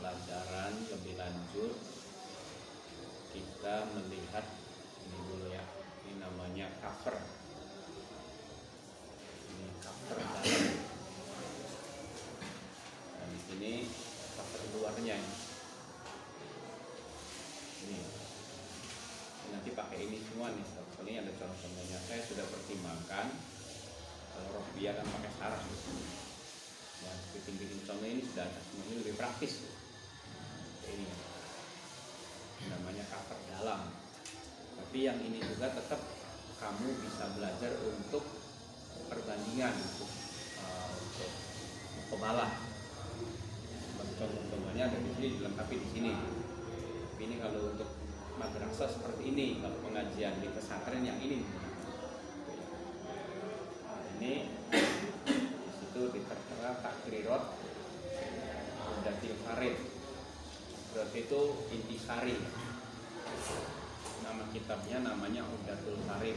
pelajaran lebih lanjut kita melihat ini dulu ya, ini namanya cover. Ini cover dalam. Dan di sini cover luarnya ini. Nanti pakai ini semua nih. Ini ada contoh-contohnya. Saya sudah pertimbangkan kalau Robiah kan pakai saraf. Ya, bikin contoh ini sudah ada semua, ini lebih praktis. Ini namanya cover dalam. Tapi yang ini juga tetap kamu bisa belajar untuk perbandingan, untuk pembalap. Contoh-contohnya ada di sini, dilengkapi di sini. Tapi ini kalau untuk madrasah seperti ini, kalau pengajian di pesantren yang ini. Nah, ini di situ ditertera takrirat Umdatil Farid. Berarti itu intisari. Nama kitabnya namanya Umdatul Farid.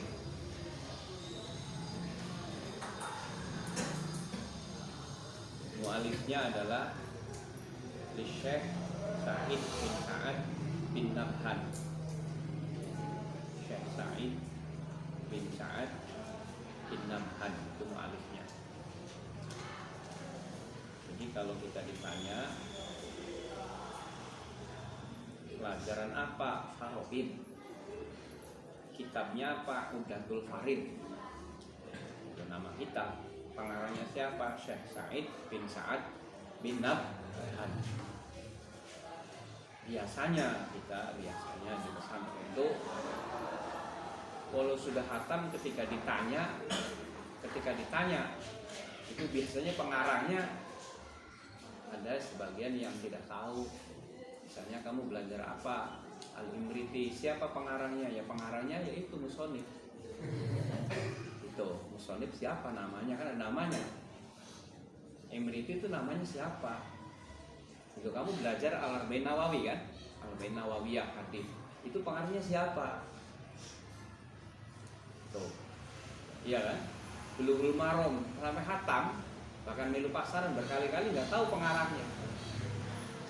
Mu'alifnya adalah Syekh Sa'id bin Sa'ad bin Nabhan. Syekh Sa'id bin Sa'ad bin Nabhan itu mu'alifnya. Jadi kalau kita ditanya pelajaran apa Faroid, kitabnya apa Umdatul Farid, itu nama kitab. Pengarangnya siapa? Syekh Sa'id bin Sa'ad bin Nabhan. Biasanya di pesantren itu kalau sudah khatam ketika ditanya itu biasanya pengarangnya ada sebagian yang tidak tahu. Misalnya kamu belajar apa? Al-Imriti, siapa pengarangnya? Ya pengarangnya yaitu musonif. Itu musonif siapa namanya? Kan ada namanya. Imriti itu namanya siapa? Itu kamu belajar Al-Arba'in Nawawi kan? Al-Arba'in Nawawiyah hadis. Itu pengarangnya siapa? Tuh. Iya kan? Bulughul Maram sampai khatam, bahkan milu pasaran berkali-kali nggak tahu pengarangnya.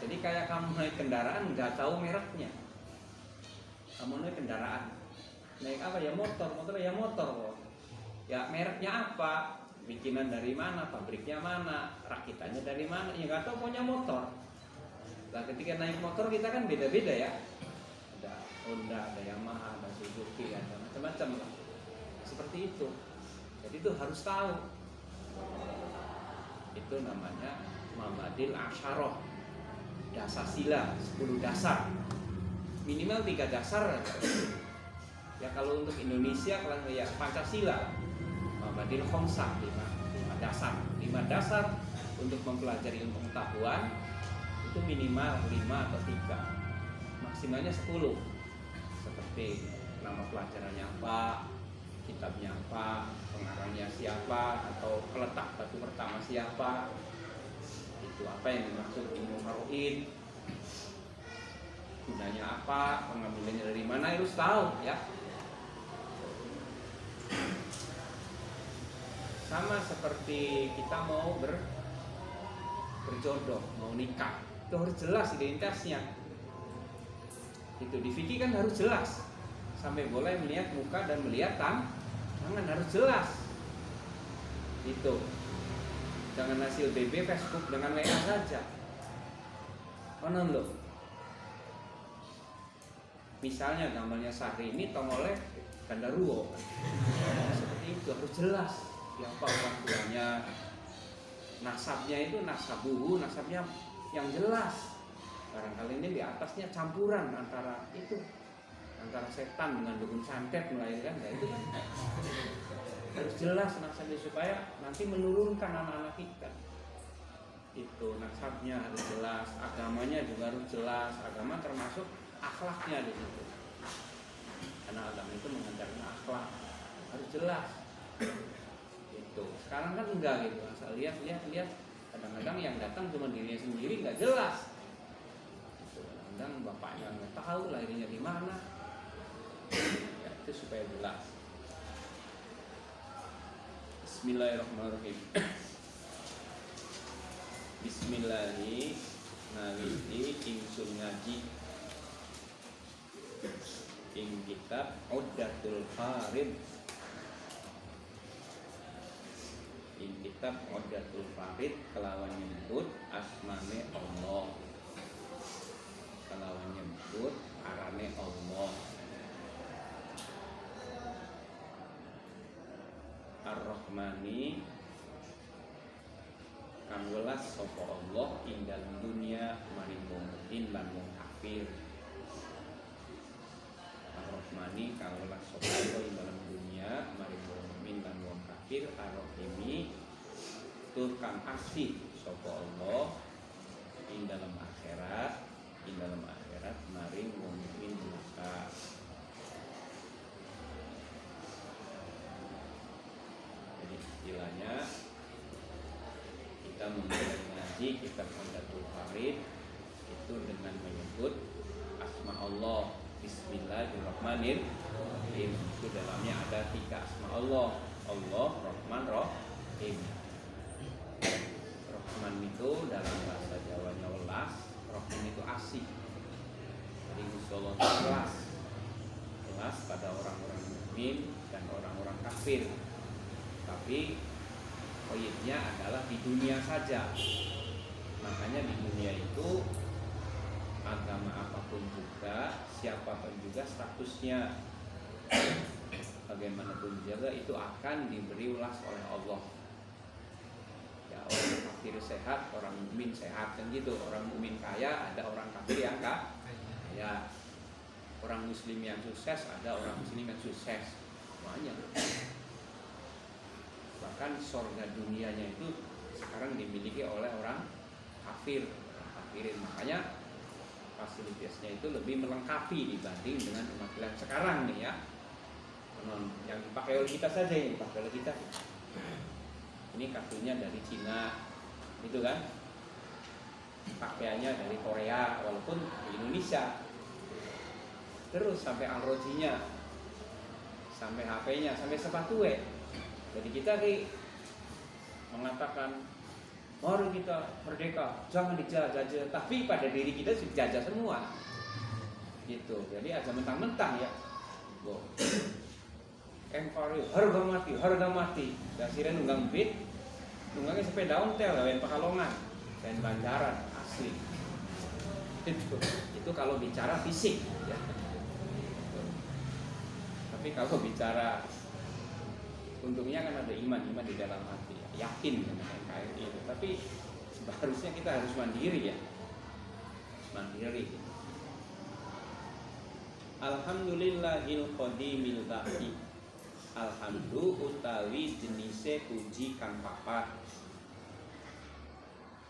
Jadi kayak kamu naik kendaraan nggak tahu mereknya. Kamu naik kendaraan, naik apa ya motor ya mereknya apa, bikinan dari mana, pabriknya mana, rakitannya dari mana, ya nggak tahu, pokoknya motor. Nah ketika naik motor kita kan beda-beda ya, ada Honda, ada Yamaha, ada Suzuki, ada macam-macam lah, seperti itu. Jadi itu harus tahu. Itu namanya Mabadil Asyarah, dasar sila, 10 dasar, minimal 3 dasar. Ya kalau untuk Indonesia kalau ya Pancasila, Mabadil Khomsah, 5 dasar. 5 dasar untuk mempelajari ilmu pengetahuan itu minimal 5 atau 3, maksimalnya 10. Seperti nama pelajarannya apa, kitabnya apa, pengarangnya siapa, atau peletak batu pertama siapa, itu apa yang dimaksud ilmu Faroid, gunanya apa, pengambilannya dari mana, harus tahu ya. Sama seperti kita mau berjodoh, mau nikah, itu harus jelas identitasnya. Itu di fikih kan harus jelas, sampai boleh melihat muka dan melihat tangan, harus jelas. Itu jangan hasil BB Facebook dengan WA saja. Konon loh. Misalnya gambarnya Syahrini tongolnya Gandaruwo. Seperti itu harus jelas. Siapa orang tuanya, nasabnya itu nasabuhu, nasabnya yang jelas. Barangkali ini di atasnya campuran antara setan dengan dukun santet melahirkan, nah itu kan harus jelas nasabnya supaya nanti menurunkan anak-anak kita. Itu nasabnya harus jelas, agamanya juga harus jelas. Agama termasuk akhlaknya di situ. Karena agama itu mengajarkan akhlak, harus jelas. Itu sekarang kan enggak gitu, asal lihat. Kadang-kadang yang datang cuma dirinya sendiri, nggak jelas. Kadang bapaknya nggak tahu lahirnya di mana. Ya, itu supaya jelas. Bismillahirrahmanirrahim. naliti ingsun ngaji ing kitab Uddatul Farid, ing kitab Uddatul Farid kelawan nyebut asmane Allah, kelawan nyebut arane Allah. Ar-Rahmani kang welas sapa Allah ing dalam dunia maring wong mukmin lan wong kafir. Ar-Rahmani kang welas sapa Allah ing dalam dunia maring wong mukmin lan wong kafir. Ar-Rahimi tur kang asih sapa Allah ing dalam akhirat, ing dalam akhirat maring wong mukmin juga. Jadi istilahnya kita memulai ngaji kitab Uddatul Farid itu dengan menyebut asma Allah. Bismillahirrahmanirrahim. Itu dalamnya ada 3 asma Allah. Allah, Rahman, Rahim. Rahman itu dalam bahasa Jawanya welas, Rahim itu asih. Jadi Allah welas, welas pada orang-orang mukmin dan orang-orang kafir. Tapi poinnya adalah di dunia saja. Makanya di dunia itu agama apapun juga, siapapun juga statusnya, bagaimanapun juga itu akan diberi ulas oleh Allah. Ya, orang kafir sehat, orang mukmin sehat, kan gitu. Orang mukmin kaya, ada orang kafir yang kaya. Orang muslim yang sukses, ada orang muslim yang sukses. Banyak. Bahkan surga dunianya itu sekarang dimiliki oleh orang kafir, kafirin. Makanya fasilitasnya itu lebih melengkapi dibanding dengan umat Islam sekarang nih ya. Yang dipakai oleh kita saja, yang dipakai oleh kita. Ini kartunya dari Cina, itu kan? Pakaiannya dari Korea, walaupun di Indonesia. Terus sampai alrojinya, sampai HP-nya, sampai sepatu. Jadi kita mengatakan mari kita merdeka, jangan dijajah, tapi pada diri kita sudah jajah semua. Gitu. Jadi aja mentang-mentang ya. Empari harga mati. Dasire nunggang beat, nunggangnya sepeda ontel, lawan Pekalongan, dan Banjaran asli. Itu kalau bicara fisik ya. Tapi kalau bicara untungnya kan ada iman di dalam hati, yakin dengan NKRI itu. Tapi seharusnya kita harus mandiri ya, mandiri. Alhamdulillahil qadimil baqi. Alhamdulillah utawi jenise puji kang papat.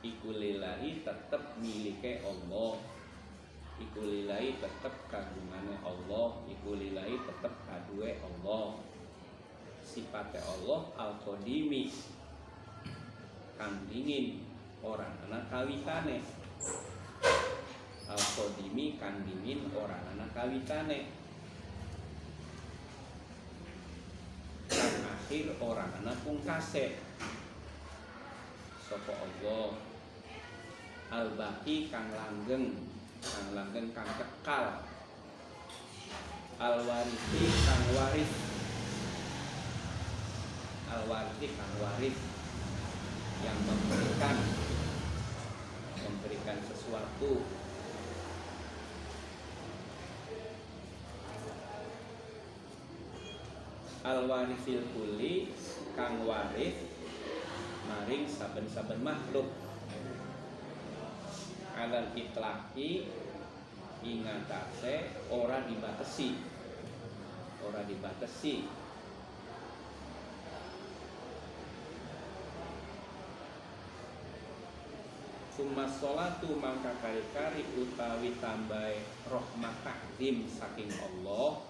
Iku lillahi tetep milike Allah. Iku lillahi tetep kagungane Allah. Iku lillahi tetep kaduwe Allah. Sifatnya Allah al-qadimi kang dingin orang anak kawitane. Al-qadimi kang dingin orang anak kawitane. Kang akhir orang anak pungkase. Sapa Allah al-baqi kang langgeng kang kekal. Al-warisi kang waris. Al-warisi kang waris yang memberikan sesuatu. Al-warisil kuli kang waris maring saben-saben makhluk. Alal itlaqi ingatase ora dibatasi. Summa sholatu mangka kari-kari utawi tambahe rahmat takdim saking Allah.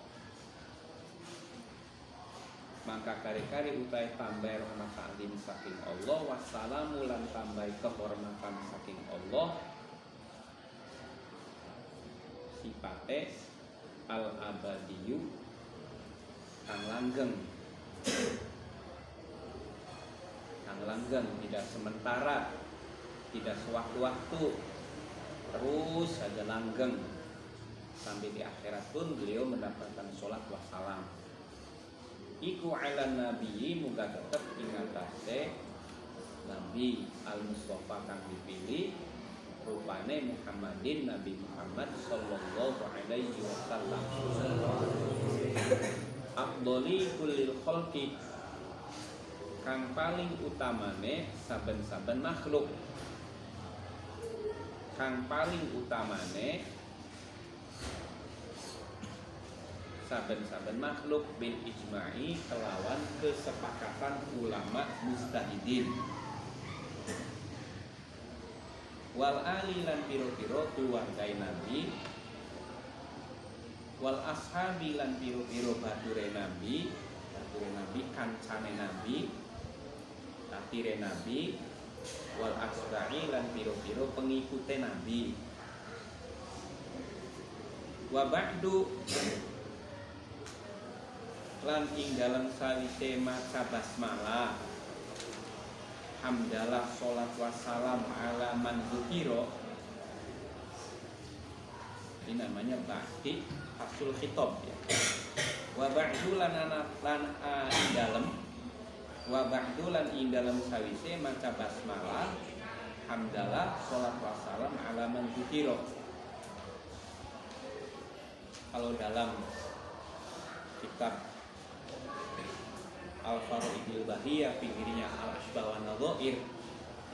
Mangka kari-kari utawi tambahe rahmat takdim saking Allah. Wassalamu lan tambahe kehormatan saking Allah. Sipate al-abadiyu kang langgeng, tidak sementara, tidak sewaktu-waktu. terus saja langgeng sampai di akhirat pun beliau mendapatkan sholat wassalam. Iku ala nabi muga tetep ingatase Nabi al-Mustafa kang dipilih rupane Muhammadin Nabi Muhammad sallallahu alaihi wasallam. Afdhali kullil khalqi kang paling utamane saben-saben makhluk. Kang paling utamane saben-saben makhluk bil ijma'i kelawan kesepakatan ulama mujtahidin. Wal ali lan piro-piro keluargai Nabi, wal ashabi lan piro-piro bature Nabi kancane Nabi, tatire Nabi, wal asba'i lan piro-piro pengikute Nabi. Wa ba'du lan ing dalam salise maca basmalah, hamdalah sholat wassalam ala man dzukira. Ini namanya ba'di fasul khitab ya. Wa ba'du lan ing dalem, wa ba'du lan ing dalem sawise maca basmalah, hamdalah sholat wassalam ala man dzukira. Kalau dalam kitab Al-Faraidul Bahiyah pinggirnya Al-Asbah wa Nadhair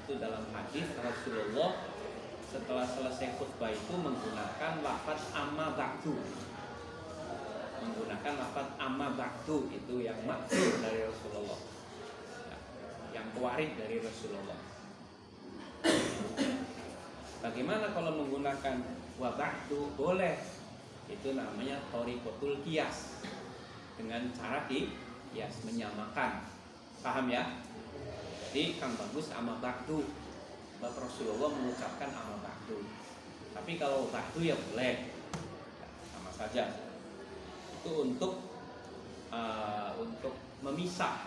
itu dalam hadis Rasulullah setelah selesai khutbah itu menggunakan lafaz amma ba'du. Menggunakan lafaz amma ba'du itu yang maksud dari Rasulullah. Ya, yang warid dari Rasulullah. Bagaimana kalau menggunakan wa ba'du? Boleh. Itu namanya thariqatul qiyas. Dengan cara qiyas menyamakan. Paham ya? Jadi kang bagus amma ba'du. Bapak Rasulullah mengucapkan amma ba'du. Tapi kalau ba'du ya boleh. Sama saja. Itu untuk memisah.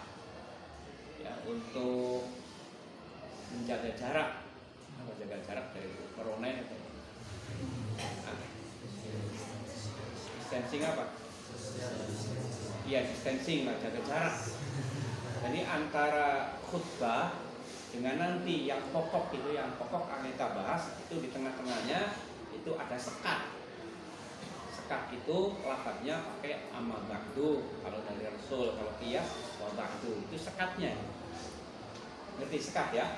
Ya, untuk menjaga jarak. Apa jaga jarak dari corona itu? Distancing apa? Iya, distancing lah, jaga jarak. Jadi antara khutbah dengan nanti yang pokok itu, yang pokok akan kita bahas itu di tengah-tengahnya itu ada sekat. Sekat itu lafadznya pakai amma ba'du kalau dari Rasul, kalau qiyas wa ba'du itu sekatnya. Ngerti sekat ya?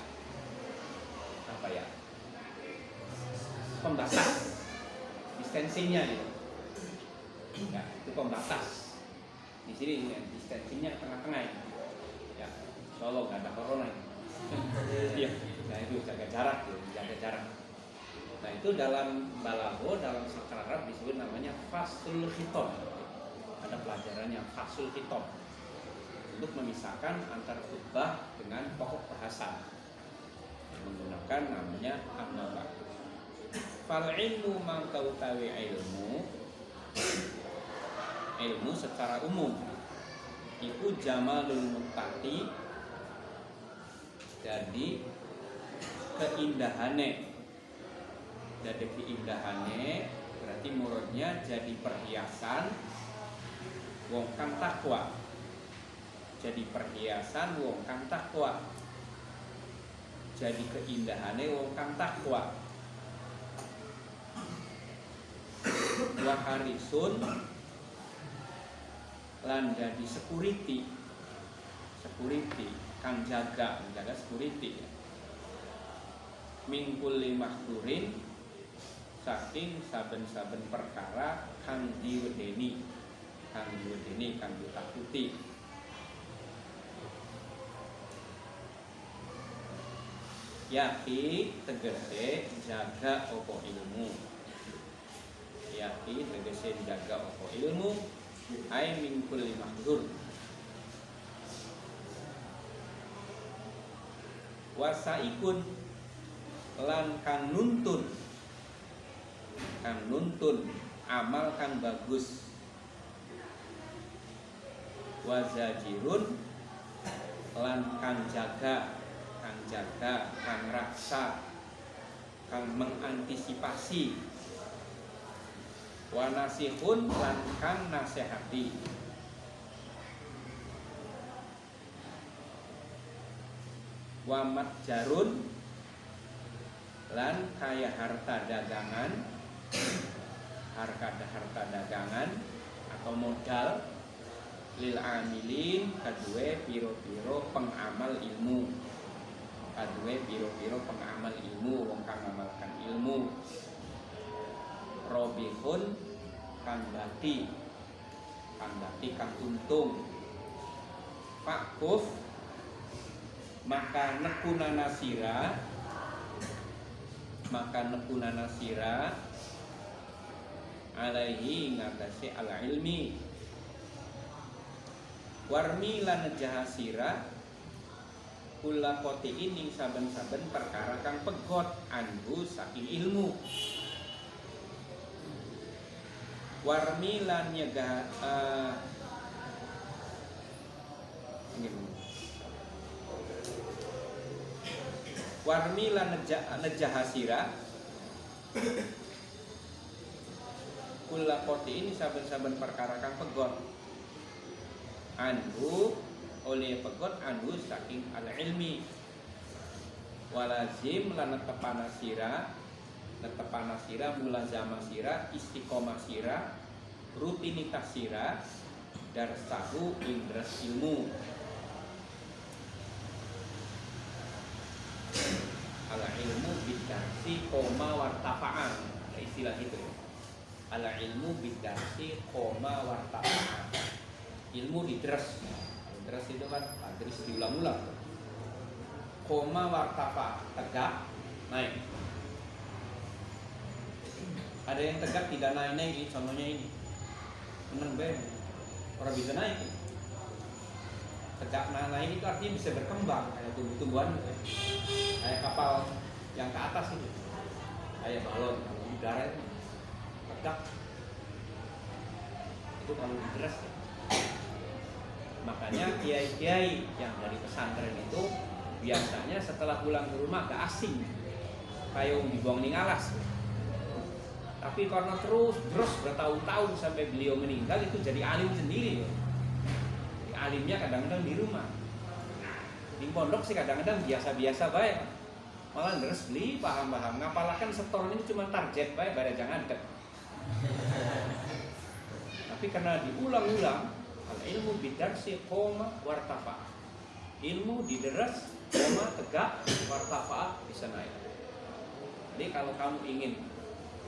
Apa ya? Pembatas. Distancingnya gitu. Ya, itu pembatas. Di sini distancingnya tengah-tengah ini. Ya, insyaallah nggak ada corona ini. Iya, nah itu jaga jarak, jaga jarak. Nah itu dalam balaghah, dalam sastra Arab disebut namanya fasul khitab. Ada pelajarannya fasul khitab untuk memisahkan antara khutbah dengan pokok bahasan. Menggunakan namanya amma ba'du. Fal ilmu mangkau tawi ilmu secara umum itu jamalul muttaqi, jadi keindahannya berarti muridnya jadi perhiasan wong kang takwa, jadi perhiasan wong kang takwa, jadi keindahannya wong kang takwa. Wa harisun lan dadi security kang menjaga security ya. Min kulli mahdurin saking saben-saben perkara kang diwedeni kang ditakuti. Yaki tegese jaga opo ilmu. Yaki tegese jaga opo ilmu. Ai min kulli mahdur. Wasaikun lan kang nuntun amal kang bagus. Wazajirun lan kang jaga kang raksa kang kang mengantisipasi, wa nasihun lan kang nasehati, wa matjarun lan kaya harta dagangan, harta dagangan atau modal, lil amilin kadue piro-piro pengamal ilmu, wong kang ngamalkan ilmu, robihun kang bati kang untung, fakuf maka nekunana sira alaihi ngatasi ala ilmi, warmi lan jahasira kula kotiin ing saben-saben perkara kang pegot anhu saking ilmu, warmi lan nyegah warmi lan nejahasira kula kotiin saben-saben perkara kang pegot anhu oleh pegot anhu saking al ilmi, walazim lan netepana sira mulazamah sira istiqomah sira rutinitas sira darsahu indras ilmu, ala ilmu bidarsi koma wartafa'an, istilah itu ya. Ala ilmu bidarsi koma wartafa'an, ilmu didres itu kan hadis diulang-ulang, koma wartafa tegak naik, ada yang tegak tidak naik, contohnya ini temen ben orang bisa naik, tegak naik itu artinya bisa berkembang kayak tumbuh-tumbuhan, kayak kapal yang ke atas itu, kayak balon kalau udara itu tegak, itu kalau didres. Makanya kiai-kiai yang dari pesantren itu biasanya setelah pulang ke rumah gak asing, kayak dibuang ning alas. Tapi karena terus bertahun-tahun sampai beliau meninggal itu jadi alim sendiri. Jadi alimnya kadang-kadang di rumah. Di pondok sih kadang-kadang biasa-biasa baik. Malah terus beli paham-paham. Ngapalakan setoran ini cuma target baik, pada jangan deket. Tapi karena diulang-ulang, al ilmu bidarsi koma wartafa, ilmu dideras koma tegak wartafa bisa naik. Jadi kalau kamu ingin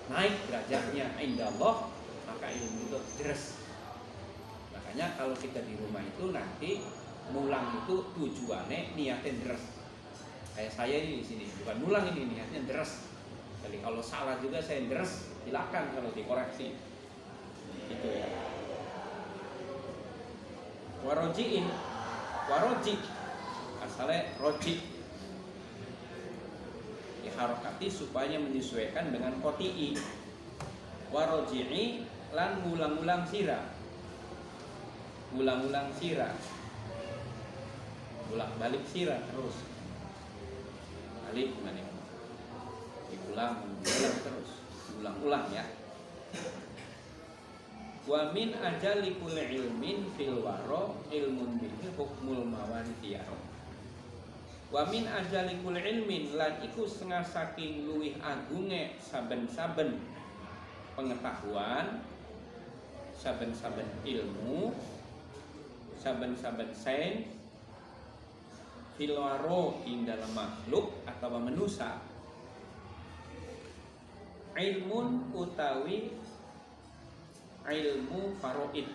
naik derajatnya indallah, maka ilmu itu deres. Makanya kalau kita di rumah itu nanti mulang itu tujuannya niatnya deres. Kayak saya ini di sini bukan mulang, ini niatnya deres. Jadi kalau salah juga saya deres, silakan kalau dikoreksi. Itu ya. Waroji asalnya roji diharokati supaya menyesuaikan dengan koti'i. Waroji'i lan ngulang-ulang sira, bolak-balik sira terus, balik gimana, diulang terus, ulang-ulang ya. Wa min ajali kulli ilmin fil waro ilmun bihi hukmul mawarithiyah. Wa min ajali kulli ilmin lan iku setengah saking luwih agunge saben-saben pengetahuan, saben-saben ilmu, saben-saben sains fil waro ing dalam makhluk atau manusia, ilmun utawi ilmu faraid.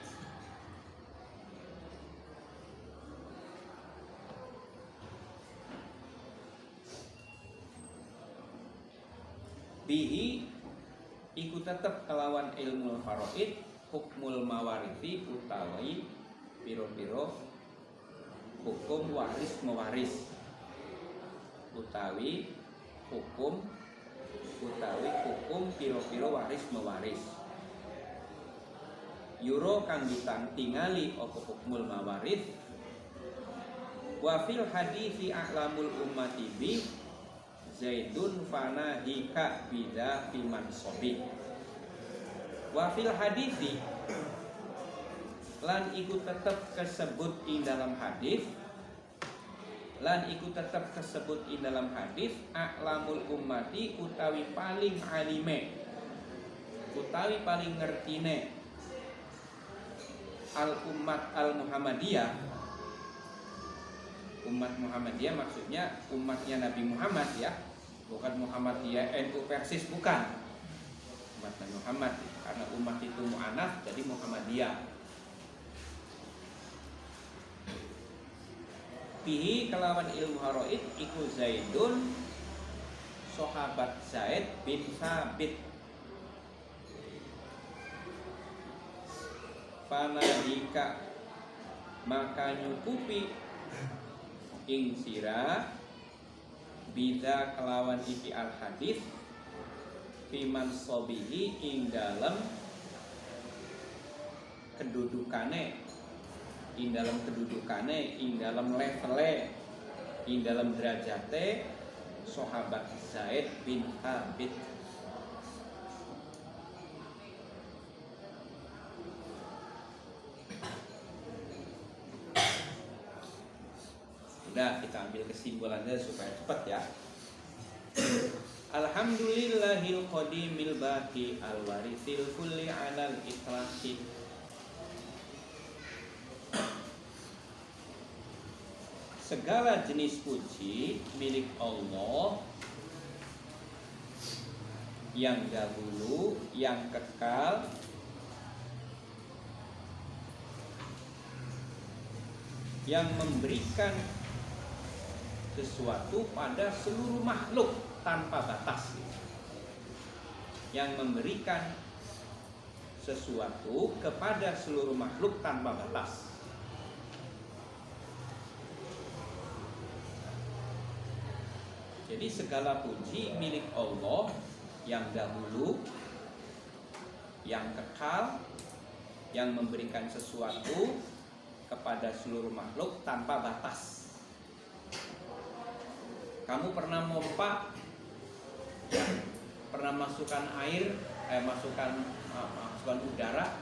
Bihi iku tetep kelawan ilmu faraid hukmul mawarithi utawi piro-piro hukum waris mewaris, utawi hukum piro-piro waris mewaris. Yuro kang tingali apa hukmul mawarith wa fil hadithi a'lamul ummati bi Zaidun fanahika bida fi mansobi. Wa fil hadithi lan iku tetep kesebut ing dalam hadis, a'lamul ummati utawi paling alime, utawi paling ngertine al ummat al Muhammadiyah. Umat Muhammadiyah maksudnya umatnya Nabi Muhammad ya, bukan Muhammadiyah NU Persis, bukan. Umat Nabi Muhammad, karena umat itu mu'anats jadi Muhammadiyah. Bihi kelawan ilmu haraid iku Zaidun sahabat Zaid bin Sabit. Fanadika maka nyukupi ing sira bida kelawan iki al hadis fiman sobihi ing dalam kedudukane, ing dalam levele, ing dalam derajate sahabat Zaid bin Thabit. Udah, kita ambil kesimpulannya supaya cepat ya. Alhamdulillahil qadimil baqi al-warithil kulli 'alal ikhlasi. Segala jenis puji milik Allah yang dahulu, yang kekal, yang memberikan sesuatu pada seluruh makhluk tanpa batas, yang memberikan sesuatu kepada seluruh makhluk tanpa batas. Jadi segala puji milik Allah yang dahulu, yang kekal, yang memberikan sesuatu kepada seluruh makhluk tanpa batas. Kamu pernah mompa, pernah masukkan air, masukkan udara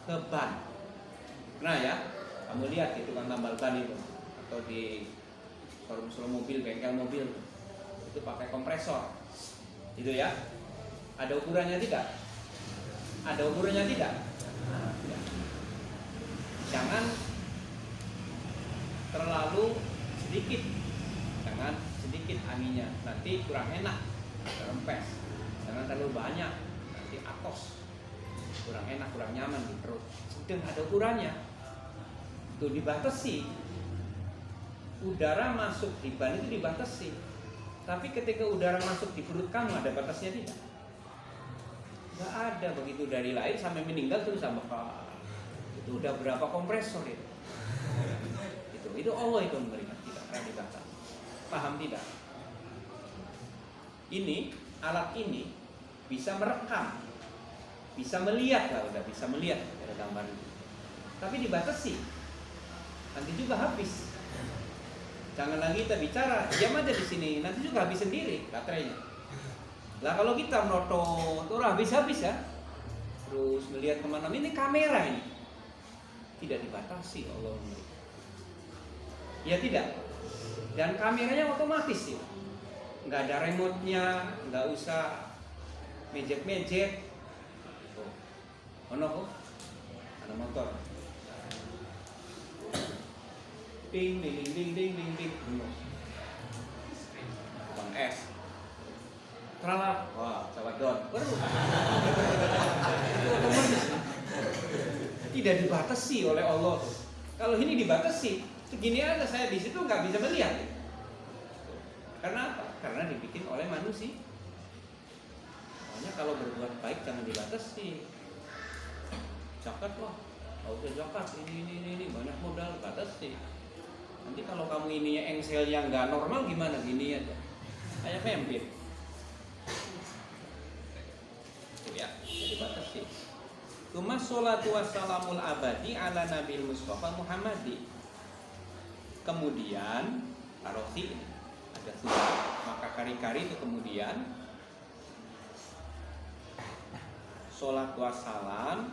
ke ban. Nah ya, kamu lihat itu kan tambal ban itu, atau di showroom mobil, bengkel mobil itu pakai kompresor, gitu ya. Ada ukurannya tidak? Ada ukurannya tidak? Nah, ya. Jangan terlalu sedikit, jangan sedikit anginnya, nanti kurang enak, terempes. Jangan terlalu banyak, nanti atos, kurang enak, kurang nyaman di perut. Sedang ada ukurannya, itu dibatasi. Udara masuk di ban itu dibatasi. Tapi ketika udara masuk di perut kamu ada batasnya tidak? Nggak ada. Begitu dari lahir sampai meninggal terus sama itu udah berapa kompresor itu? Itu Allah itu memberikan, tidak pernah dibatas. Paham tidak? Ini alat ini bisa merekam, bisa melihat lah, udah bisa melihat ada gambar itu. Tapi dibatasi, nanti juga habis. Jangan lagi kita bicara, diam aja di sini, nanti juga habis sendiri baterainya. Lah kalau kita melotot, tuh habis-habis ya. Terus melihat kemana-mana, ini kamera ini tidak dibatasi Allah memberikan. Ya tidak. Dan kameranya otomatis ya. Nggak ada remote-nya, nggak usah mejet-mejet. Ono ada motor. Ding ding ding ding ding ding. Bang es. Tralap. Wah, cawat don. Tidak dibatasi oleh Allah. Kalau ini dibatasi, segini aja saya di situ nggak bisa melihat. Karena apa? Karena dibikin oleh manusia. Makanya kalau berbuat baik jangan dibatasi. Zakat lah, kalau udah zakat ini banyak modal batasi. Nanti kalau kamu ininya engsel yang nggak normal gimana? Gini aja, kayak pempit. Itu ya, jadi batasi. Tuma sholatu wassalamul abadi ala nabil Mustafa Muhammadi. Kemudian tarofi ada surat, maka kari-kari itu kemudian sholat wassalam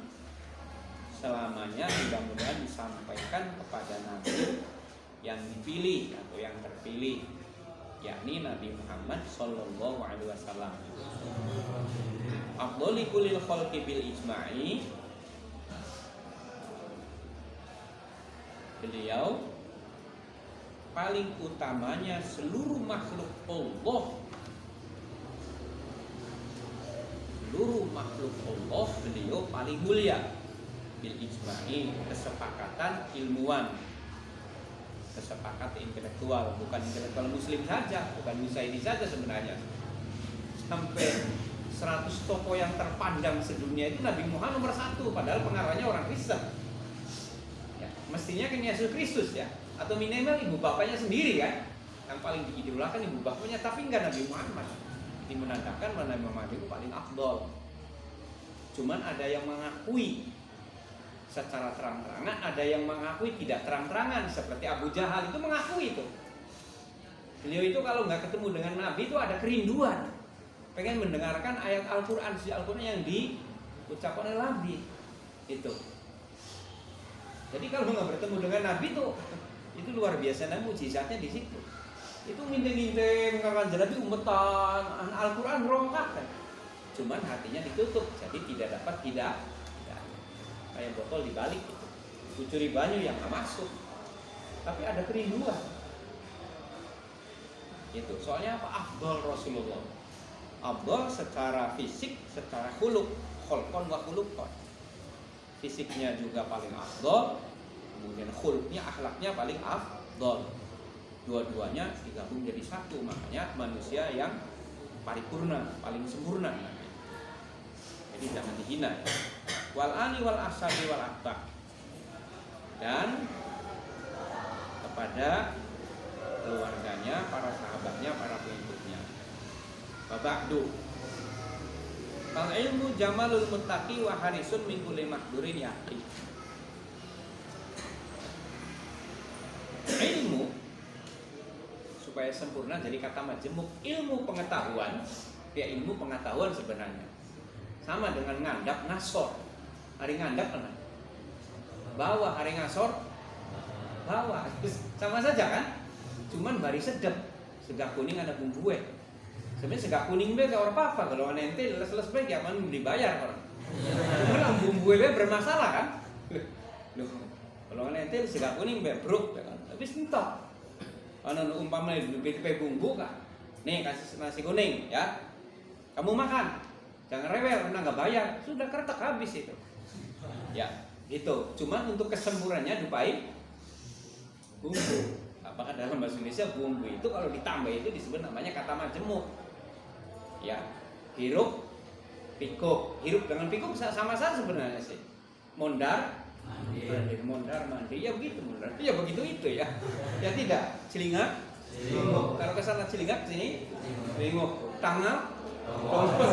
selamanya mudah-mudahan disampaikan kepada Nabi yang dipilih atau yang terpilih, yakni Nabi Muhammad Sallallahu Alaihi Wasallam. Afdhali kulil khalqi bil ijma'i, beliau paling utamanya seluruh makhluk Allah. Seluruh makhluk Allah beliau paling mulia bil ijma'i, kesepakatan ilmuwan, kesepakatan intelektual, bukan intelektual muslim saja, bukan Musaidi saja sebenarnya. Sampai 100 tokoh yang terpandang sedunia itu Nabi Muhammad nomor 1, padahal pengarangnya orang Kristen. Ya, mestinya kan Yesus Kristus ya, atau minimal ibu bapaknya sendiri kan, yang paling diidolakan ibu bapaknya, tapi enggak Nabi Muhammad. Ini menandakan bahwa Nabi Muhammad itu paling afdol. Cuman ada yang mengakui secara terang-terangan, ada yang mengakui tidak terang-terangan, seperti Abu Jahal itu mengakui itu. Beliau itu kalau nggak ketemu dengan Nabi itu ada kerinduan, pengen mendengarkan ayat Al-Quran, yang diucapkan oleh Nabi itu. Jadi kalau nggak bertemu dengan Nabi itu luar biasa, dan mujizatnya di situ. Itu ngintip-ngintip mengatakan jadi umetan Al-Quran rongkak kan. Cuman hatinya ditutup, jadi tidak dapat tidak kayak botol dibalik gitu. Kucuri banyu yang nggak masuk, tapi ada kerinduan. Itu soalnya apa? Afdol Rasulullah. Afdol secara fisik, secara khuluq, kholqon wa khuluqon. Fisiknya juga paling afdol, kemudian khuluqnya, akhlaknya paling afdol. Dua-duanya digabung jadi satu, makanya manusia yang paripurna, paling sempurna. Jadi jangan dihina. Wal ani wal ashabi wal atba, dan kepada keluarganya, para sahabatnya, para pengikutnya. Babakdu, al ilmu jamalul muttaqi wa harisun min kulli mahdurin yaqi. Ilmu supaya sempurna, jadi kata majemuk, ilmu pengetahuan, ya ilmu pengetahuan sebenarnya sama dengan ngandap ngasor. Hari ngandap kan? Bawa, hari ngasor bawa, sama saja kan? Cuman bari sedap, segak kuning ada bumbu. Sebenarnya segak kuning be gak apa-apa, kalau ente les-les be gak mau dibayar orang. Cuman bumbu be bermasalah kan? Loh, kalau ente segak kuning be bruk kan? Tapi sentok. Kalau umpamanya lebih bumbu kan? Nih kasih nasi kuning ya. Kamu makan, jangan rewel karena nggak bayar, sudah kertek habis itu. Ya, itu. Cuman untuk kesempurnanya dupai bumbu. Apakah dalam bahasa Indonesia bumbu itu kalau ditambah itu disebut namanya kata majemuk. Ya, hirup, pikuk. Hirup dengan pikuk sama saja sebenarnya sih. Mondar, mondar mandir, ya begitu mondar. Ya begitu itu ya. Ya tidak. Celingak, celinguk. Kalau kesana celingak sini, celinguk. Tangan, tompel.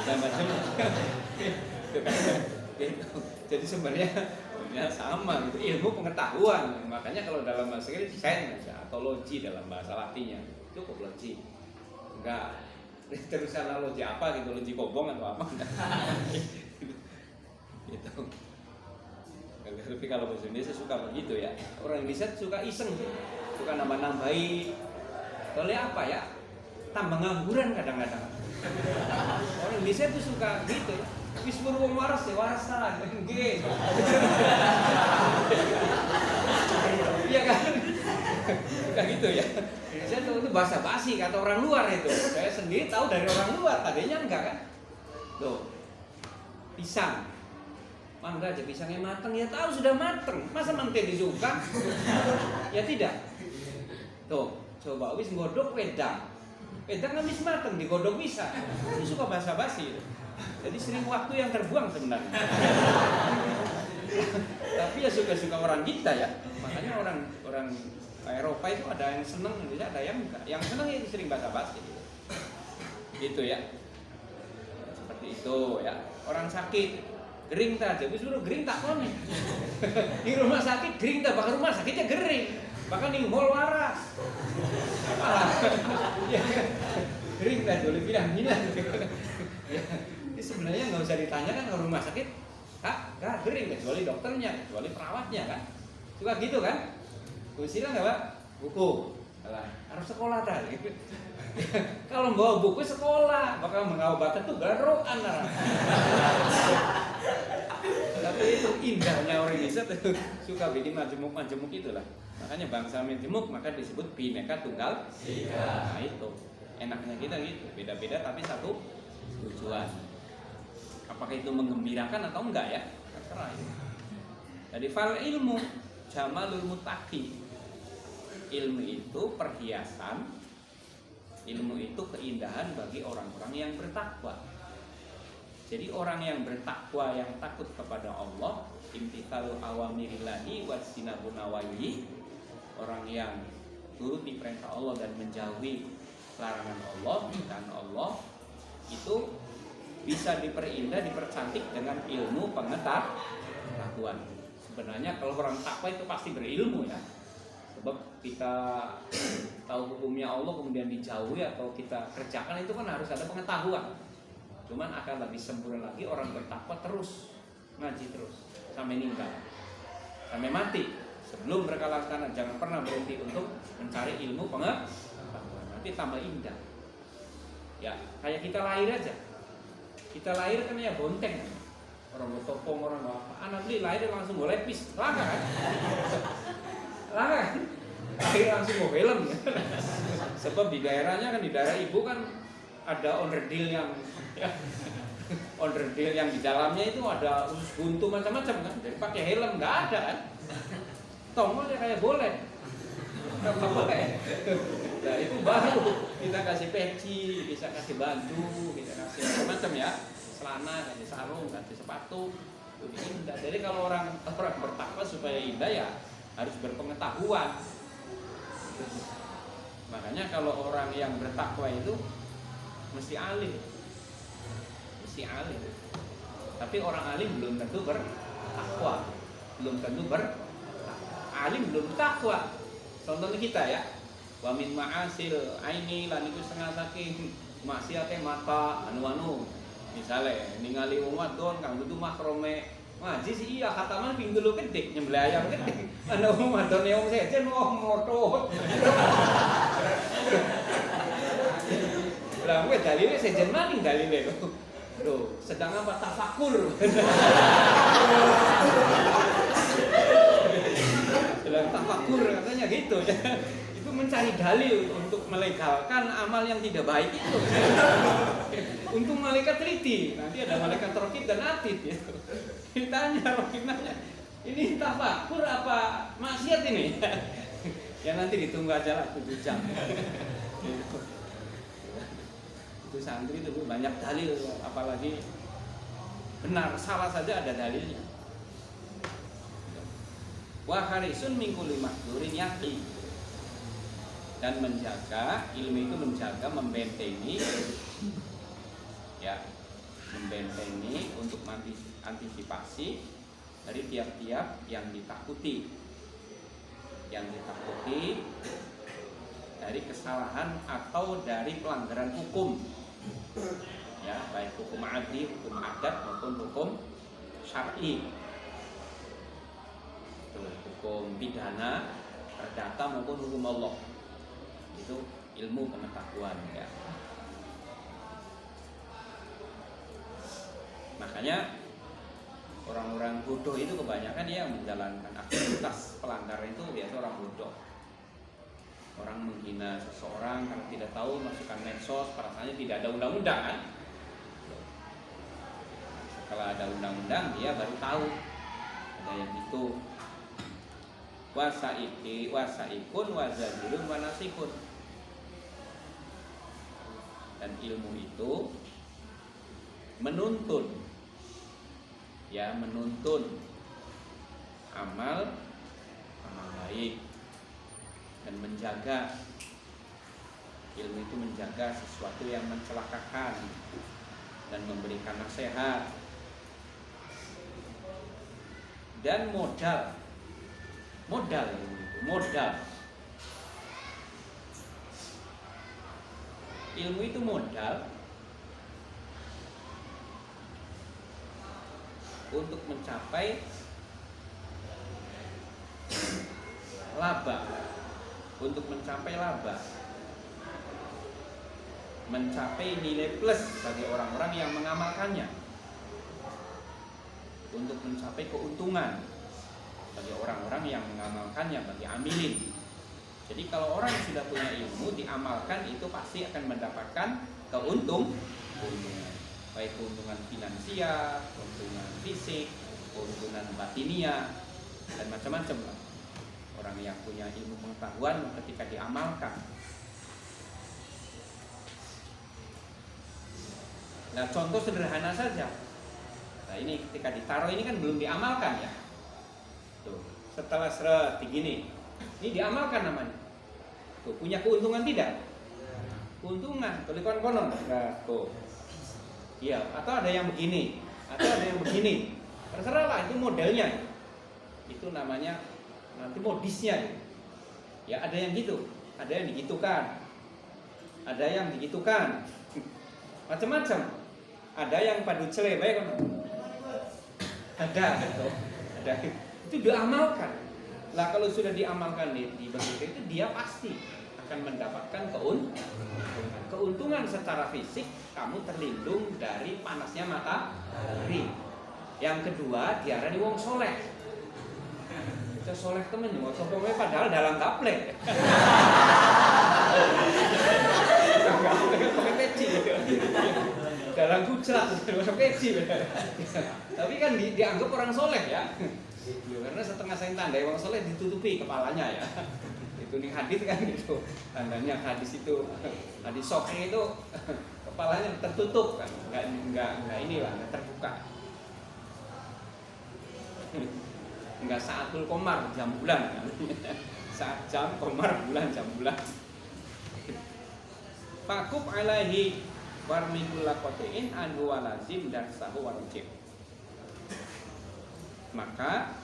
Dan macam jadi sebenarnya sama gitu, ilmu pengetahuan. Makanya kalau dalam bahasa Inggris sains atau logi dalam bahasa Latinnya cukup logi, enggak terusan logi apa gitu, logi kobong atau apa gitu. Tapi kalau bahasa Indonesia suka begitu ya, orang Indonesia suka iseng, suka nambah-nambahi. Soalnya apa ya, tambah ngangguran kadang-kadang. Orang Indonesia itu suka gitu ya. Wis wong waras ya warasan, nggih. Iya kan? Suka gitu ya. Indonesia itu bahasa basi kata orang luar itu. Saya sendiri tahu dari orang luar, tadinya enggak kan? Tuh. Pisang. Mangga aja pisangnya matang, ya tahu sudah matang. Masa mangke disuka? Ya tidak. Tuh, coba wis nggodok wedang. Wedang kan wis matang digodok bisa. Ini suka bahasa basi itu. Jadi sering waktu yang terbuang sebenarnya. Tapi ya suka-suka orang kita ya. Makanya orang Eropa itu ada yang seneng, ada yang enggak. Yang seneng itu sering basa-basi gitu. Gitu ya. Seperti itu ya. Orang sakit gering tak, jadi suruh gering tak kon. Di rumah sakit gering tak, bahkan rumah sakitnya gering. Bahkan ning mall waras. Ya, kering kan boleh bilang bilang. Ya, ini sebenarnya nggak usah ditanyakan ke rumah sakit. Kak, kering kecuali dokternya, kecuali perawatnya kan. Suka gitu kan? Silang nggak Pak? Buku. Harus sekolah tadi. Kalau bawa buku sekolah, bakal mengobati tuh garoan. Tapi itu indahnya orang Indonesia tuh suka bikin majemuk itulah. Makanya bangsa majemuk maka disebut Bhinneka Tunggal Ika. Nah itu enaknya kita gitu, beda-beda tapi satu tujuan. Apakah itu menggembirakan atau enggak ya? Terserah ya. Jadi fal ilmu jamalul muttaqi. Ilmu itu perhiasan, ilmu itu keindahan bagi orang-orang yang bertakwa. Jadi orang yang bertakwa, yang takut kepada Allah, imtithalu awamirillahi wasinabu nawahi, orang yang turuti perintah Allah dan menjauhi larangan Allah dan Allah, itu bisa diperindah, dipercantik dengan ilmu pengetahuan. Sebenarnya kalau orang takwa itu pasti berilmu ya. Sebab kita tahu hukumnya Allah kemudian dijauhi atau kita kerjakan itu kan harus ada pengetahuan. Cuman akan lebih sempurna lagi orang bertakwa terus ngaji terus sampai meninggal, sampai mati. Sebelum mereka laksanakan jangan pernah berhenti untuk mencari ilmu pengetahuan. Nanti tambah indah. Ya kayak kita lahir aja. Kita lahir kan ya bonteng. Orang bertopong, orang apa. Anak beli lahir langsung boleh pis, langka kan? Langka kan? Lahir langsung mau film ya. Sebab di daerahnya kan, di daerah ibu kan ada onderdil yang onderdil yang di dalamnya itu ada usus buntu macam-macam kan. Jadi pakai helm nggak ada kan? Tongol ya kayak boleh. Nggak boleh. Nah itu baru kita kasih peci, bisa kasih baju, kita kasih macam-macam ya. Celana, kasih sarung, kasih sepatu, lebih indah. Jadi kalau orang bertakwa supaya indah ya harus berpengetahuan. Makanya kalau orang yang bertakwa itu mesti alim, Tapi orang alim belum tentu bertakwa, alim belum takwa. Contohnya kita ya, wa min ma'asil aini lan iku setengah saking maksiate mata anu. Misalnya, ningali umat don kang kudu makrome ngaji sih iya khataman ping dulu gede nyembelih ayam gede. Ana umat don yang sejen motot. Lah kowe dalile sejen maning dalile lho. Loh, sedang apa tafakur? Sedang tafakur katanya gitu ya. Itu mencari dalil untuk melegalkan amal yang tidak baik itu. Untung malaikat teliti, nanti ada malaikat raqib dan atid ya. Ditanya raqib nanya, ini tafakur apa maksiat ini? Ya nanti ditunggu aja lah 7 jam. Itu santri itu banyak dalil, apalagi benar salah saja ada dalilnya. Wa harisun min kulli mahdurin yaqi. Dan menjaga, ilmu itu menjaga, membentengi ya, membentengi untuk antisipasi dari tiap-tiap yang ditakuti dari kesalahan atau dari pelanggaran hukum ya, baik hukum adi, hukum adat maupun hukum syar'i, hukum pidana, perdata maupun hukum Allah. Itu ilmu pengetahuan ya. Makanya orang-orang bodoh itu kebanyakan dia menjalankan aktivitas pelanggar itu biasa orang bodoh. Orang menghina seseorang karena tidak tahu masukkan medsos, perasaannya tidak ada undang-undang kan. Kalau ada undang-undang dia baru tahu ada yang itu. Wasaikun wazajirun wanasikun. Dan ilmu itu menuntun amal baik dan menjaga. Ilmu itu menjaga sesuatu yang mencelakakan dan memberikan nasihat. Dan modal Ilmu itu modal untuk mencapai laba, mencapai nilai plus bagi orang-orang yang mengamalkannya, untuk mencapai keuntungan bagi orang-orang yang mengamalkannya, bagi amilin. Jadi kalau orang yang sudah punya ilmu diamalkan, itu pasti akan mendapatkan keuntungan, baik keuntungan finansial, keuntungan fisik, keuntungan batinia, dan macam-macam lah. Orang yang punya ilmu pengetahuan ketika diamalkan. Nah, contoh sederhana saja. Nah, ini ketika ditaruh ini kan belum diamalkan ya. Tuh, setelah seret begini, ini diamalkan namanya. Tuh, punya keuntungan tidak? Keuntungan, tulisan konon. Nah, tuh. Iya, atau ada yang begini, atau ada yang begini. Terserah lah, itu modelnya. Itu namanya nanti modisnya. Ya, ada yang gitu, ada yang digitukan. Ada yang digitukan. Macam-macam. Ada yang padu celebek kan? Ada gitu. Ada. Itu diamalkan. Lah kalau sudah diamalkan di begitu itu dia pasti akan mendapatkan keuntungan secara fisik. Kamu terlindung dari panasnya matahari. Yang kedua, diarani wong soleh. Kita soleh temen, wong soleh padahal dalam gaplek. Pakai peci. Dalam hujrat, pakai peci. Tapi kan dianggap orang soleh ya. Karena setengah saya tandai orang soleh ditutupi kepalanya ya. Itu nih hadis kan gitu. Tandanya hadis itu, hadis sokhe itu kepalanya tertutup kan, nggak inilah, nggak terbuka. Nggak saatul komar jam bulan kan. Saat jam komar bulan jam bulan. Fakub alaihi warmikul lakotein anhu walazim dan sahu wajib. Maka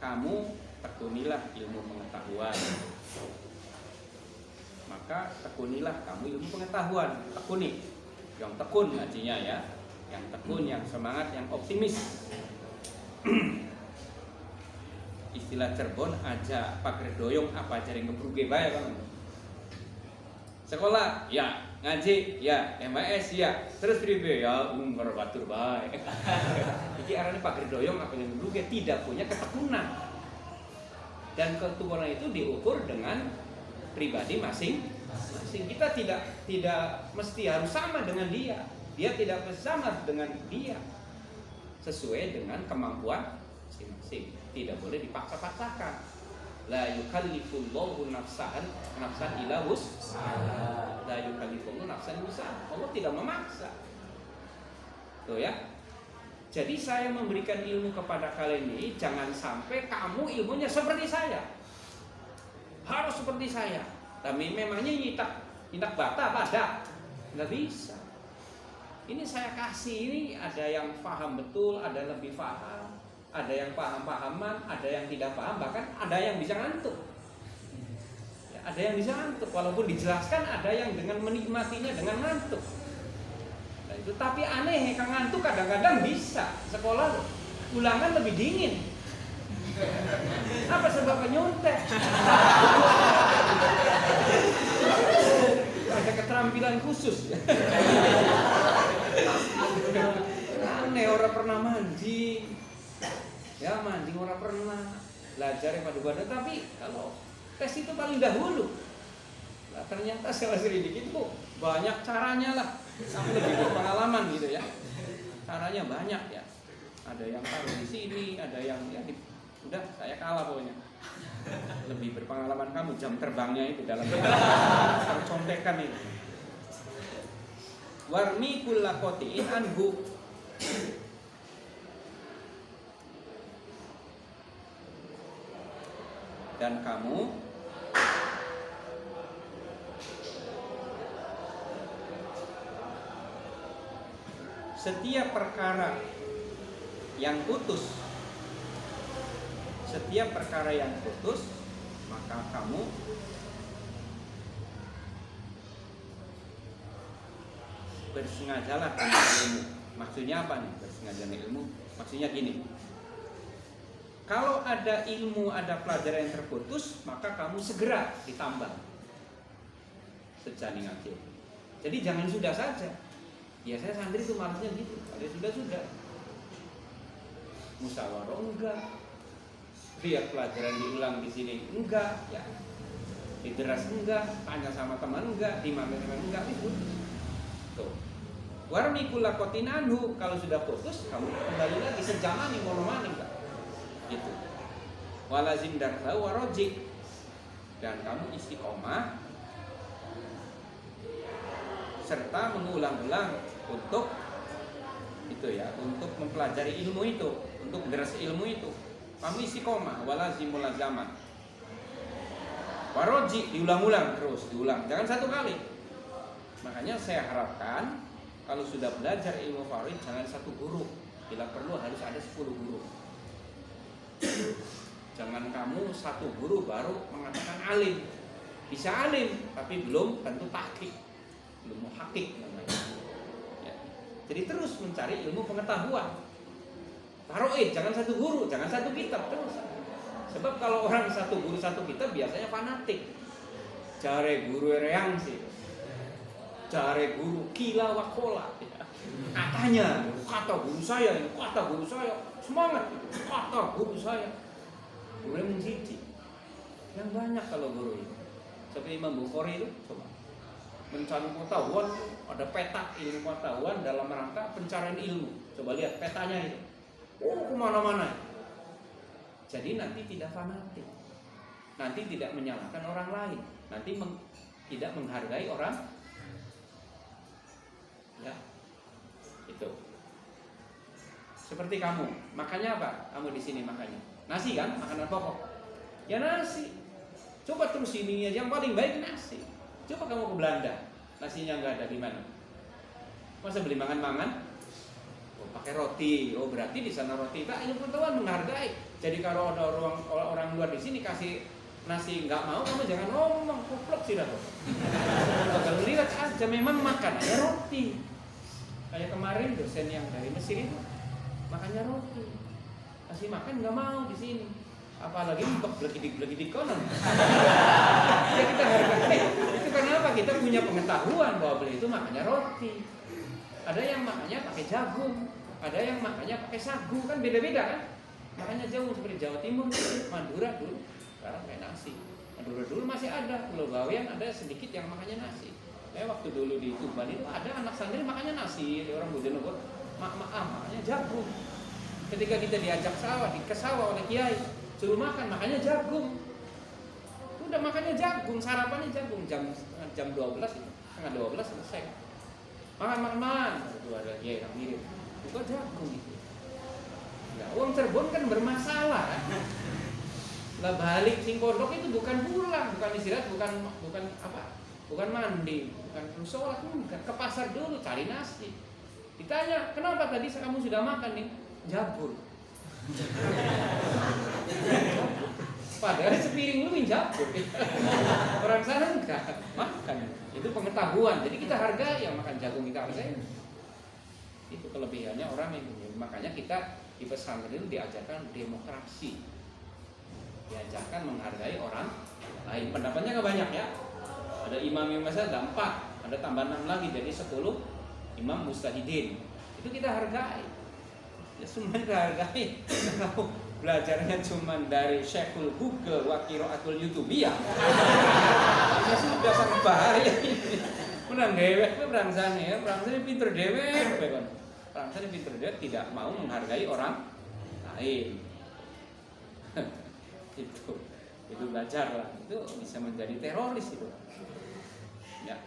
kamu tekunilah ilmu pengetahuan. Maka tekunilah kamu ilmu pengetahuan. Tekuni, yang tekun artinya ya, yang tekun, yang semangat, yang optimis. Istilah Cirebon aja pakai doyong apa cari ngebruge bae kan. Sekolah ya, ngaji ya, MAS ya, terus pribe ya batur bae. Iki arane pakai doyong apa yang ngebruge, tidak punya ketekunan. Dan ketekunan itu diukur dengan pribadi masing-masing. Kita tidak mesti harus sama dengan dia. Dia tidak sama dengan dia. Sesuai dengan kemampuan masing-masing. Tidak boleh dipaksa-paksakan. La yukallifullahu nafsan illa wus'aha. La yukallifullahu nafsan wus'aha. Allah tidak memaksa. Tuh ya. Jadi saya memberikan ilmu kepada kalian ini, jangan sampai kamu ilmunya seperti saya. Harus seperti saya. Tapi memangnya nyitak bata pada nggak bisa. Ini saya kasih ini ada yang paham betul, ada yang lebih paham, ada yang paham-pahaman, ada yang tidak paham, bahkan ada yang bisa ngantuk. Ya, ada yang bisa ngantuk, walaupun dijelaskan ada yang dengan menikmatinya dengan ngantuk. Nah, itu tapi aneh, kan ngantuk kadang-kadang bisa. Sekolah ulangan lebih dingin. Apa sebabnya nyontek? Ada keterampilan khusus. Aneh, orang pernah mandi. Ya mandi orang pernah. Belajar yang padu-padu. Tapi kalau tes itu paling dahulu. Nah, ternyata salah sedikit itu banyak caranya lah. Sampai lebih berpengalaman gitu ya. Caranya banyak ya. Ada yang taruh di sini, ada yang ya udah saya kalah pokoknya. Lebih berpengalaman kamu, jam terbangnya itu dalam contekan itu. Warmi kullakotiin anhu. Dan kamu setiap perkara yang putus, maka kamu bersengajalah dengan ilmu. Maksudnya apa nih bersengaja dengan ilmu? Maksudnya gini, kalau ada ilmu, ada pelajaran yang terputus, maka kamu segera ditambah sejani ngaji. Jadi jangan sudah saja. Ya saya santri itu malasnya gitu. Ada sudah. Musyawarah enggak. Biar pelajaran diulang di sini enggak, ya. Dideras enggak, tanya sama teman enggak, dimamir teman enggak, itu. Tuh. Warmi kula kotinanhu, kalau sudah putus kamu kembali lagi sejamani monomani enggak. Gitu. Walazim darsa waroji, dan kamu istiqomah serta mengulang-ulang untuk itu ya, untuk mempelajari ilmu itu, untuk deras ilmu itu. Kamu istiqomah, walazimul zaman. Waroji, diulang-ulang terus, diulang, jangan satu kali. Makanya saya harapkan kalau sudah belajar ilmu farid jangan satu guru, bila perlu harus ada 10 guru. Jangan kamu satu guru baru mengatakan alim. Bisa alim, tapi belum tentu tahqiq, belum muhaqqiq namanya. Ya. Jadi terus mencari ilmu pengetahuan. Taroid, jangan satu guru, jangan satu kitab terus. Sebab kalau orang satu guru satu kitab biasanya fanatik. Jare guru reang sih. Jare guru kila wakola. Katanya, kata guru saya, semangat itu. Kata guru saya. Guru menjijik. Yang banyak kalau guru itu. Seperti Imam Bukhari itu, coba mencari pengetahuan, ada peta ilmu pengetahuan dalam rangka pencarian ilmu. Coba lihat petanya itu. Oh, kemana-mana. Jadi nanti tidak fanatik, nanti tidak menyalahkan orang lain, nanti tidak menghargai orang. Ya, itu. Seperti kamu, makannya apa? Kamu di sini makannya nasi kan, makanan pokok. Ya nasi. Coba terus ini aja yang paling baik nasi. Coba kamu ke Belanda, nasinya nggak ada gimana? Masa beli mangan-mangan? Oh, pakai roti. Oh berarti di sana roti. Tak, ilmu pengetahuan menghargai. Jadi kalau ada orang luar di sini kasih nasi nggak mau, kamu jangan ngomong, kuplok sih dah. Kalau lihat aja memang makan ya roti. Kayak kemarin dosen yang dari Mesir itu makannya roti. Kasih makan nggak mau di sini. Apalagi untuk belegidik konon. Ya kita hargai. Itu kenapa kita punya pengetahuan bahwa beliau itu makannya roti. Ada yang makannya pakai jagung, ada yang makannya pakai sagu, kan beda-beda kan? Makanya jauh seperti Jawa Timur, Madura dulu, sekarang kayak nasi. Madura dulu masih ada, Pulau Bawean ada sedikit yang makannya nasi. Waktu dulu di Tuban itu ada anak santri makannya nasi, orang Bojonegoro makannya jagung. Ketika kita diajak ke sawah oleh kiai, suruh makan, makannya jagung. Udah makannya jagung, sarapannya jagung, jam 12 itu, setengah 12 selesai. Makan. Itu ada kiai yang mirip, bukan jagung itu. Nah, uang Cirebon kan bermasalah. Lah balik sing pondok itu bukan pulang, bukan istirahat, bukan mandi, bukan sholat, bukan ke pasar dulu cari nasi. Ditanya, kenapa tadi kamu sudah makan nih? Jabur. Padahal sepiring lu jabur. Orang sana enggak makan. Itu pengetahuan. Jadi kita hargai yang makan jagung, kita hargai. Itu kelebihannya orang yang makanya kita di pesantren itu diajarkan demokrasi, diajarkan menghargai orang lain. Pendapatnya nggak banyak ya. Ada imam yang masih ada 4, ada tambah 6 lagi jadi 10 imam mustahidin. Itu kita hargai. Ya semua kita hargai. Kalau belajarnya cuma dari Syekhul Google wa qiraatul YouTubiyah. Ya sudah sangat bahaya ini. Menang dewek berangsane pinter dewek kan. Orang pinter dia tidak mau menghargai orang lain. itu belajar lah, itu bisa menjadi teroris itu. Ya,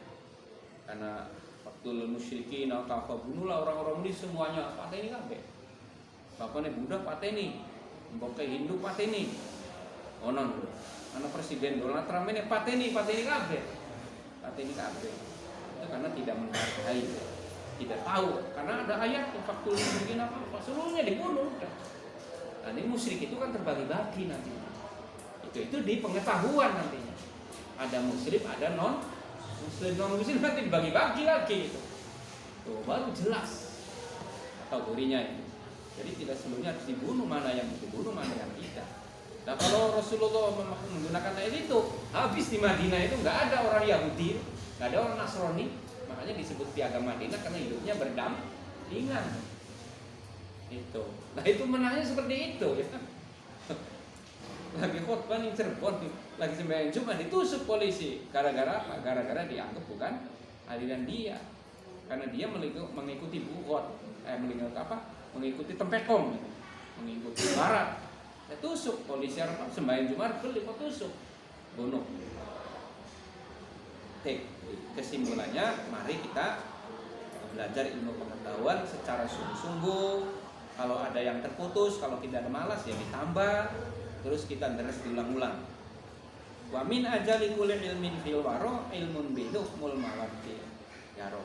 karena waktu musyrikin atau bunuhlah orang-orang ini semuanya pateni kabeh. Bapaknya Buddha pateni, mbok Hindu pateni. Onon lho. Ana presiden Donald Trump ini pateni kabeh. Pateni kabeh. Itu karena tidak menghargai. Tidak tahu, karena ada ayat faktul mungkin apa seluruhnya dibunuh. Nah, ini musyrik itu kan terbagi-bagi nanti. Itu di pengetahuan nantinya. Ada musyrik, ada non muslim nanti dibagi-bagi lagi itu. Tuh, baru jelas kategorinya itu. Jadi tidak seluruhnya harus dibunuh, mana yang dibunuh, mana yang tidak. Nah kalau Rasulullah menggunakan ayat itu, habis di Madinah itu nggak ada orang Yahudi, nggak ada orang Nasrani, makanya disebut piagam Madinah karena hidupnya berdampingan. Itu. Nah itu menangnya seperti itu ya. Lagi khotbah di Cirebon, lagi sembahyang Jumat ditusuk polisi. Gara-gara apa? Gara-gara dianggap bukan aliran dia. Karena dia mengikuti bukhot, mengikuti tempekong, mengikuti barat. Tusuk polisi apa? Sembahyang Jumat beli kok tusuk. Bunuh. Kesimpulannya, mari kita belajar ilmu pengetahuan secara sungguh-sungguh. Kalau ada yang terputus, kalau kita ada malas ya ditambah. Terus kita terus diulang-ulang. Wa min ajali kulli ilmin fil waro ilmun bi hukmul mawaddi yaro.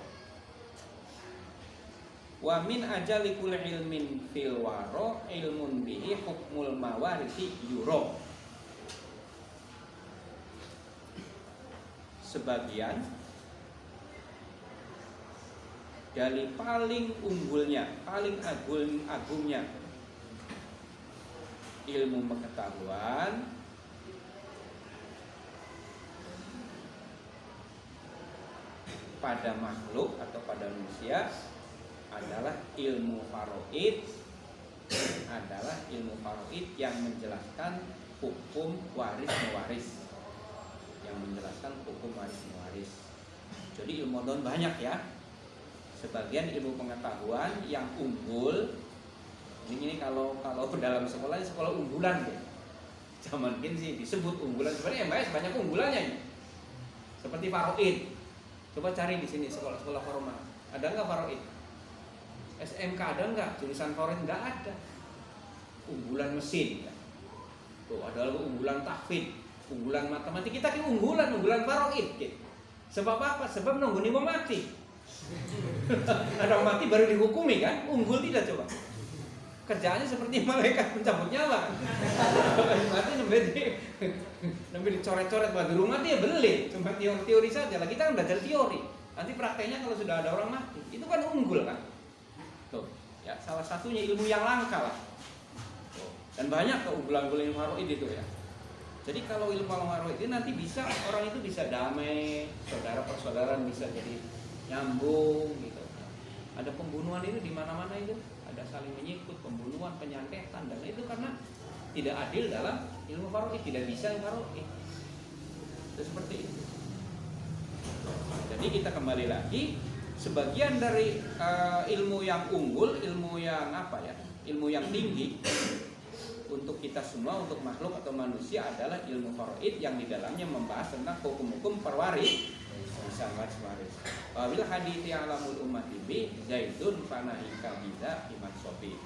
Wa min ajali kulli ilmin fil waro ilmun bi hukmul mawarisi yuro. Sebagian dari paling unggulnya, paling agungnya ilmu pengetahuan pada makhluk atau pada manusia adalah ilmu faraid, yang menjelaskan hukum waris mewaris, Jadi ilmu pengetahuan banyak ya. Sebagian ilmu pengetahuan yang unggul. Ini kalau dalam sekolah unggulan ya. Zaman ini sih disebut unggulan, sebenarnya MBS banyak unggulannya ini. Seperti faraid. Coba cari di sini sekolah-sekolah formal. Ada enggak faraid? SMK ada enggak? Jurusan faraid enggak ada. Unggulan mesin ya. Tuh ada unggulan tahfidz, unggulan matematika, kita unggulan faraid gitu. Sebab apa? Sebab nunggu mau mati. Ada mati baru dihukumi kan? Unggul tidak coba? Kerjaannya seperti malaikat pencabut nyawa. Mati nembe dicoret-coret di rumah dia beli, cuma teori saja lah. Kita kan belajar teori. Nanti prakteknya kalau sudah ada orang mati, itu kan unggul kan? Tuh, ya salah satunya ilmu yang langka lah. Tuh. Dan banyak keunggulan-unggulan faraid itu ya. Jadi kalau ilmu faraid ini nanti bisa orang itu bisa damai, saudara persaudaraan bisa jadi nyambung gitu. Ada pembunuhan itu di mana-mana itu. Ada saling menyikut, pembunuhan, penyantetan, dan itu karena tidak adil dalam ilmu faraid, tidak bisa faraid. Itu seperti itu. Jadi kita kembali lagi, sebagian dari ilmu yang unggul, ilmu yang ilmu yang tinggi untuk kita semua, untuk makhluk atau manusia adalah ilmu faraid yang di dalamnya membahas tentang hukum-hukum perwaris. Waris. Wabil hadithi alamul ummati bi zaidun fanahika bida iman sobi.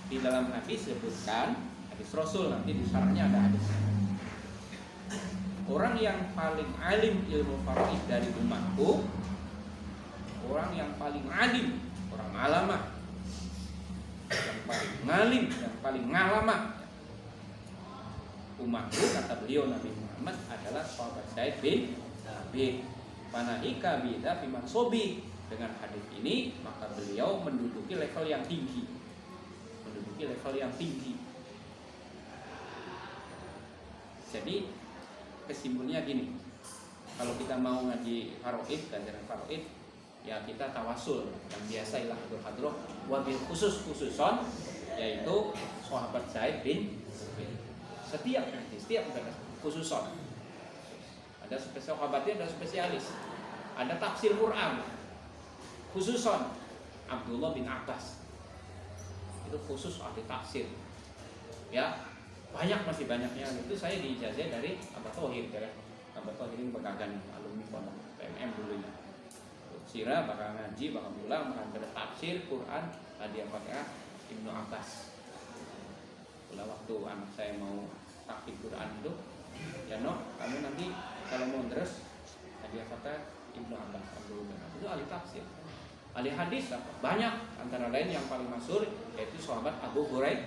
Di dalam hadis sebutkan, hadis Rasul, nanti di syarahnya ada hadis. Orang yang paling alim ilmu faraid dari umatku, orang yang paling alim, orang alamah, yang paling ngalim, yang paling ngalamah umatku, kata beliau Nabi Muhammad, adalah sahabat Zaid bin Panahika bida fiman sobi. Dengan hadis ini maka beliau menduduki level yang tinggi. Jadi kesimpulannya gini, kalau kita mau ngaji faraid, pelajaran faraid, ya kita tawasul yang biasa ilah hadroh wabil khususon, yaitu sahabat Zaid bin setiap khususon. Ada spesial sahabatnya, ada spesialis. Ada tafsir Quran khususon Abdullah bin Abbas. Itu khusus ahli tafsir. Ya, masih banyaknya. Itu saya diijazah dari Abah Thohir ya. Abah Thohir ini begagan alumni pondok PMM dulunya. Sirah bakal ngaji, bakal pulang, bakal ada tafsir Quran, hadiah pakai Ibnu Abbas. Kalau waktu anak saya mau takfir Quran itu, ya kamu nanti kalau mau terus hadiah pakai Ibnu Abbas, itu ahli tafsir. Ahli hadis banyak, antara lain yang paling masyhur yaitu sahabat Abu Hurairah.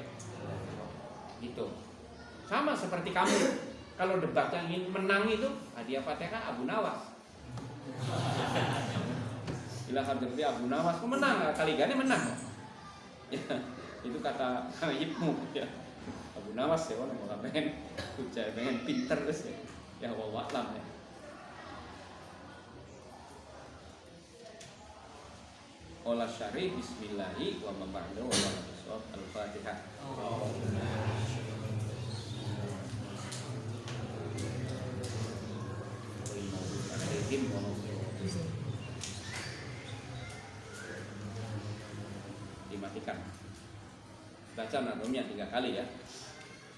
Gitu. Sama seperti kamu. Kalau debat yang ingin menang itu hadiah Fatihah Abu Nawas. ila hadrati Abu Nawas, menang kali gane menang. Ya, itu kata Ibnu ya. Abu Nawas ya, orang pengen ucap, pengen pinter terus ya. Ya wallah alam ya. Olah syari bismillahi wa ma ba'da wa ma al-Fatihah. Dimatikan. Baca nadomnya 3 kali ya.